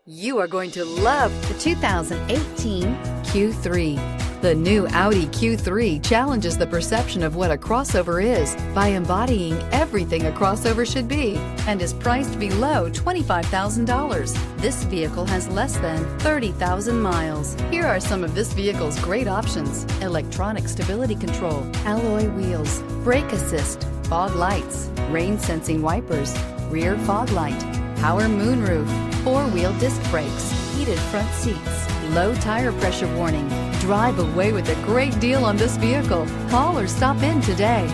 You are going to love the 2018 Q3. The new Audi Q3 challenges the perception of what a crossover is by embodying everything a crossover should be and is priced below $25,000. This vehicle has less than 30,000 miles. Here are some of this vehicle's great options: electronic stability control, alloy wheels, brake assist, fog lights, rain sensing wipers, rear fog light, power moonroof, four-wheel disc brakes, heated front seats, low tire pressure warning. Drive away with a great deal on this vehicle. Call or stop in today.